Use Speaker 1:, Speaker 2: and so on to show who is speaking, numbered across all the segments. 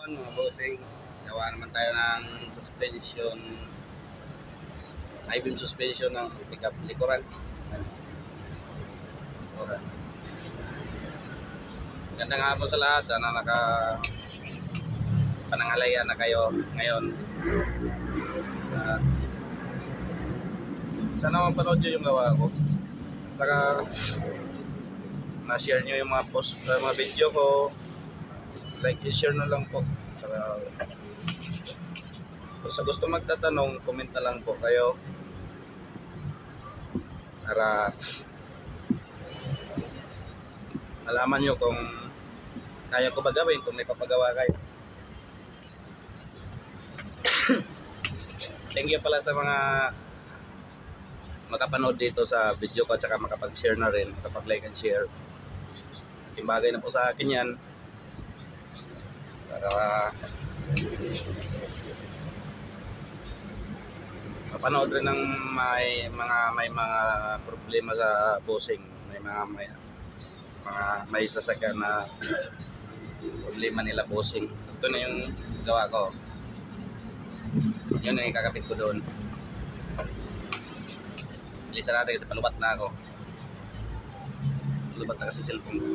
Speaker 1: Ano mga bossing, gawa naman tayo ng suspension, high beam suspension ng pickup likuran. Magandang hapon sa lahat, sana panangalayan na kayo ngayon. Sana mapanood nyo yung gawa ko, at saka na-share nyo yung mga post, mga video ko, like and share na lang po. Saka kung sa gusto magtatanong, comment na lang po kayo para malaman nyo kung kaya ko ba gawin, kung may papagawa kayo. Thank you pala sa mga makapanood dito sa video ko at saka makapag-share na rin, makapag-like and share. Yung bagay na po sa akin yan para mapanood rin ng may mga problema sa bossing, may sasakyan na problema nila bossing. Ito na yung gawa ko, yun ang ikakapit ko doon. Bilisan natin kasi palubat na ako, palubat na kasi cellphone ko.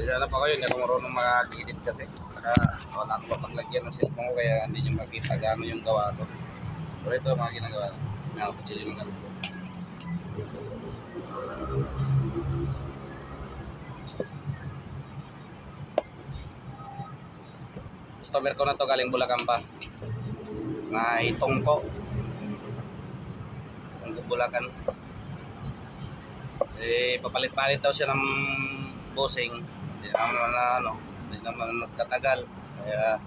Speaker 1: Sana pa kayo, hindi ako marunong mag-edit kasi. Saka wala akong mapaglagyan ng cellphone ko, kaya hindi nyo makita gaano yung gawa ko. Pero ito mga ginagawa ko. May ako pachili mga ganito. Customer ko na to, galing Bulacan pa. Itong ko. Itong Bulacan. Papalit-palit daw siya ng bossing. Hindi naman nagtatagal. Kaya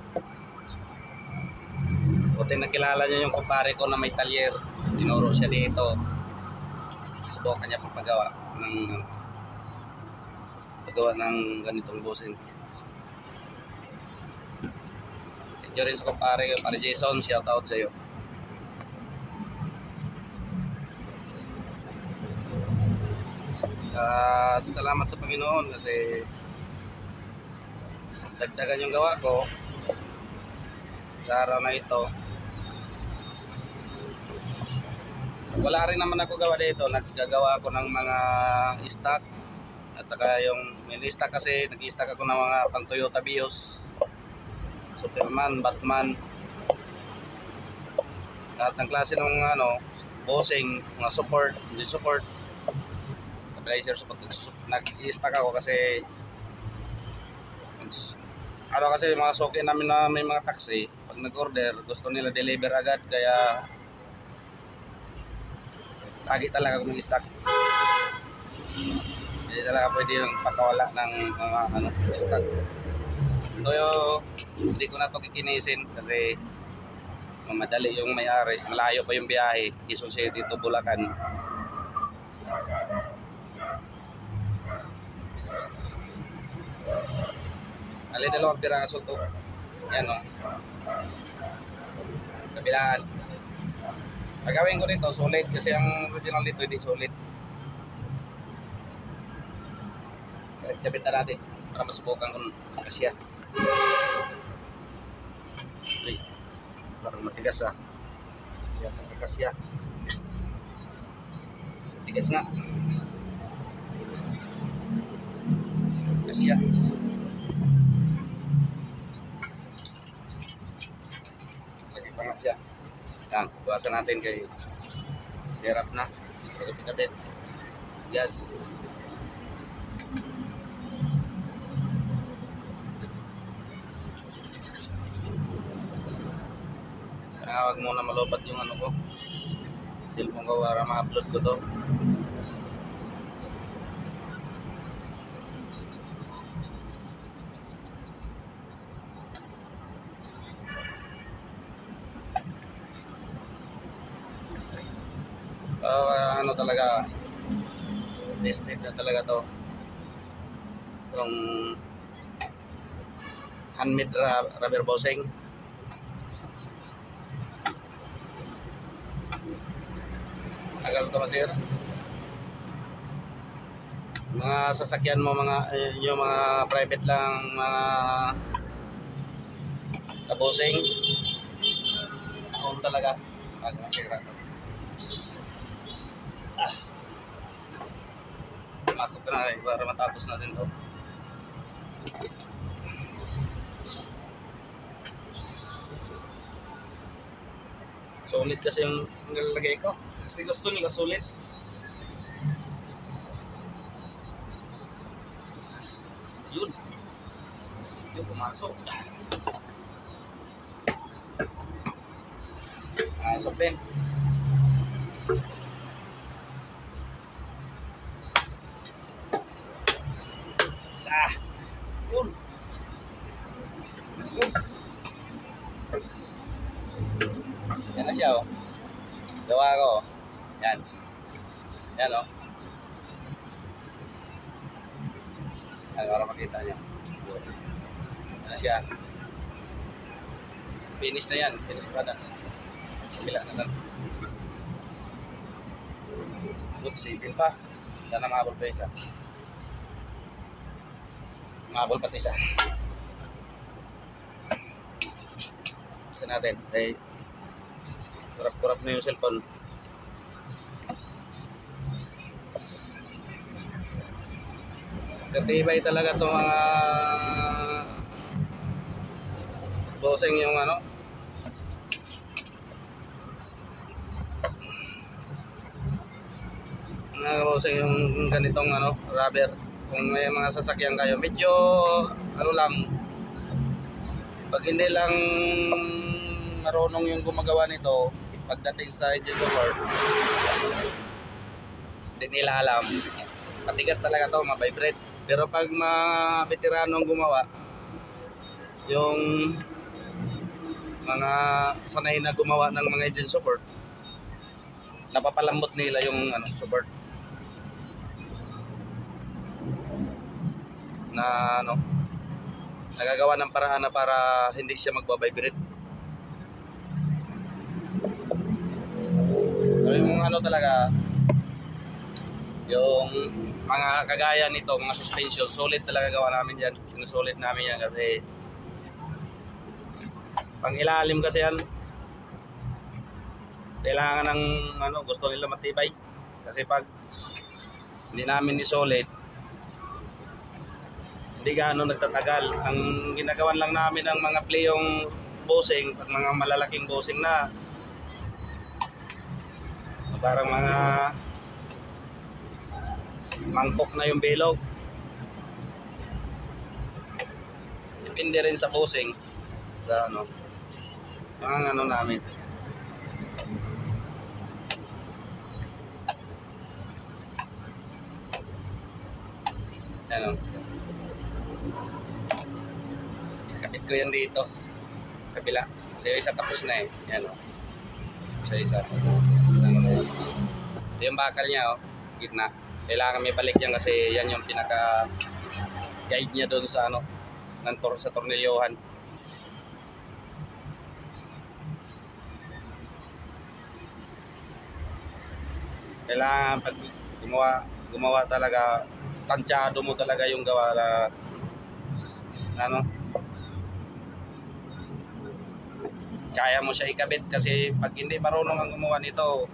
Speaker 1: buti nakilala niya yung kumpare ko na may talyer. Tinuro siya dito. Subukan niya pagpagawa ng ganitong bossing. Thank you rin sa kumpare Jason, shout out sa iyo. Salamat sa Panginoon kasi dagdagan yung gawa ko sa araw na ito. Wala rin naman ako gawa dito, naggagawa ako ng mga stock at saka yung mini stock kasi nag-stock ako ng mga pang Toyota Vios, Superman, Batman, lahat ng klase ng bossing, mga support, engine support, stabilizer support. Nag-stock ako kasi kasi mga suki namin na may mga taxi, pag nag-order gusto nila deliver agad, kaya lagi talaga akong stock. Hindi talaga pwede yung pakawala ng mga stock. So hindi ko na ito kikinisin kasi madali yung may-ari, malayo pa yung biyahe, Quezon City to Bulacan. Ali, dalawang piraso to. Yan o. Kabilaan. Pagawin ko nito, solid. Kasi ang original nito hindi solid. Kapit na natin para masubukan kung kasya. Parang matigas ah. Yan, kasya. Matigas nga. Kasya. Pangat siya. Yan, buwasan natin kay hirap na. Pagkabit. Gas. Huwag muna malubat yung ko. Cellphone ko para ma-upload ko to. Talaga tested na talaga to. Yung handmade rubber bossing. Tagal to masir. Mga sasakyan mo, yung mga private lang, mga kabosing, talaga pag masira to. Masok ka na para matapos natin to. Solid kasi yung nilalagay ko. Kasi gusto nila solid. Yun. Yun, pumasok. Pasok din. Yun. Yun. Yan na siya, oh. Gawa ko. Yan. Yan, oh. Yan, para makita niya. Yan na siya. Finish na yan. Finish pa na. Bila na lang. Oops, sipin pa. Sana mahabol pa isa. Mahabol pati isa. Isa natin. Ay, kurap-kurap na yung cellphone. Katibay talaga itong mga bossing yung ano. Mga bossing yung ganitong ano, rubber. Kung may mga sasakyan kayo, medyo ano lang, pag hindi lang marunong yung gumagawa nito, pagdating sa engine cover, hindi nila alam. Matigas talaga to, ma-vibrate. Pero pag mga veteranong gumawa, yung mga sanay na gumawa ng mga engine support, napapalambot nila yung ano, support na ano, nagagawa ng paraan na para hindi siya magbabibrate. So yung ano talaga, yung mga kagaya nito, mga suspension, solid talaga gawa namin yan. Sinusolid namin yan kasi pang ilalim kasi yan. Kailangan ng ano, gusto nila matibay. Kasi pag hindi namin ni-solid, hindi gaano nagtatagal. Ang ginagawan lang namin ng mga plyong bossing, pag mga malalaking bossing na, parang mga mangkok na yung bilog. Depende rin sa bossing, sa ano, ang ano namin. Ano, kapit ko yan dito, kabila. Kasi yung isa tapos na eh. Yan o. Isa. Ito yung bakal niya o, gitna. Kailangan may balik yan kasi yan yung pinaka guide niya doon sa ano, sa tornilyohan. Kailangan pag gumawa talaga, tansyado mo talaga yung gawa na ano, kaya mo siya ikabit. Kasi pag hindi marunong ang gumawa nito,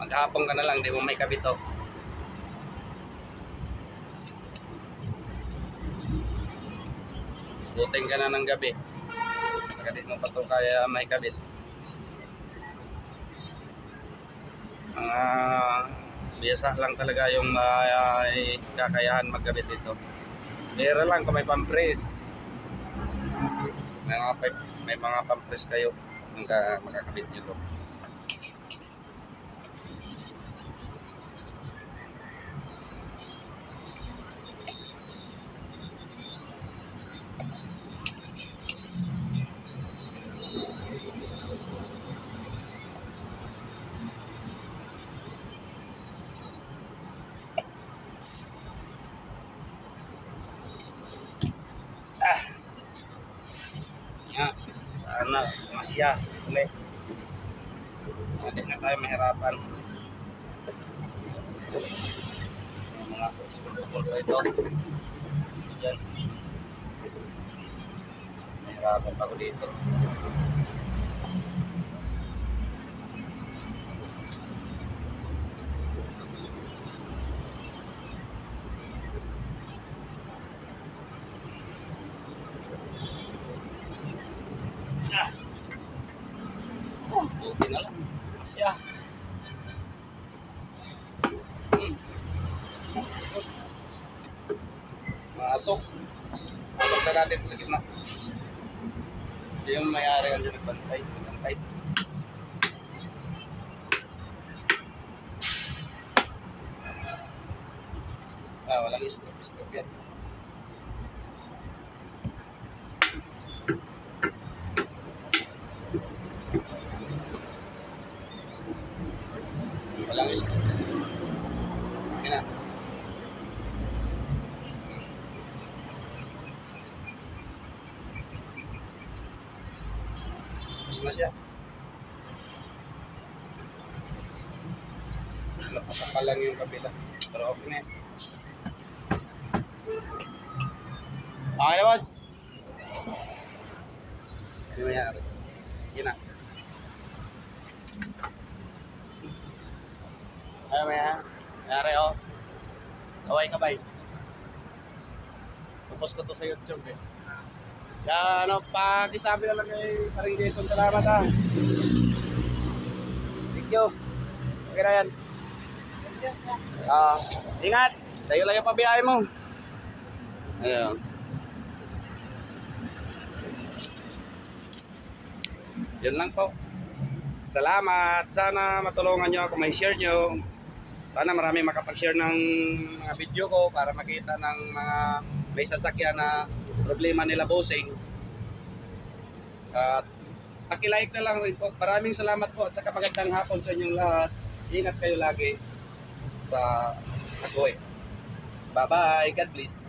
Speaker 1: maghapon ka na lang, di mo may kabit to. Buting ka na ng gabi, pagkadit mo pa ito kaya may kabit. Mga biyasa lang talaga yung may kakayahan magkabit ito. Pero lang kung may pampress, may mga pampress kayo nung makakabit nyo ito. Nga, sana masya ulit. Hindi na tayo mahirapan. Yung mga tukol pa ito. Diyan. Mahirapan pa ako dito. Ah. Oh, buti na lang. Masya. Masok. Masok na natin sa gitna. Ito yung may-ari ka dyan nagbantay. Nagbantay. Walang stop. Stop yan. Walang stop. Okay na. Tapos na siya. Napasaka lang yung kabila. Pero okay na yan. Okay na, boss. Ano mayari? Yun na. Ano mayari, oh. Kaway. Tapos ko to sa YouTube eh. Kaya ano, pakisabi na lang kay Paring Jason. Salamat ha. Thank you. Okay na yan. Ingat. Tayo lang yung pabiyahe mo. Ayun. Yun lang po. Salamat. Sana matulungan nyo ako, may share nyo. Sana marami makapag-share ng mga video ko para makita ng mga may sasakyan na problema nila bossing. At paki-like na lang rin po. Maraming salamat po at saka magandang hapon sa inyong lahat. Ingat kayo lagi sa Agoy. Bye-bye. God bless.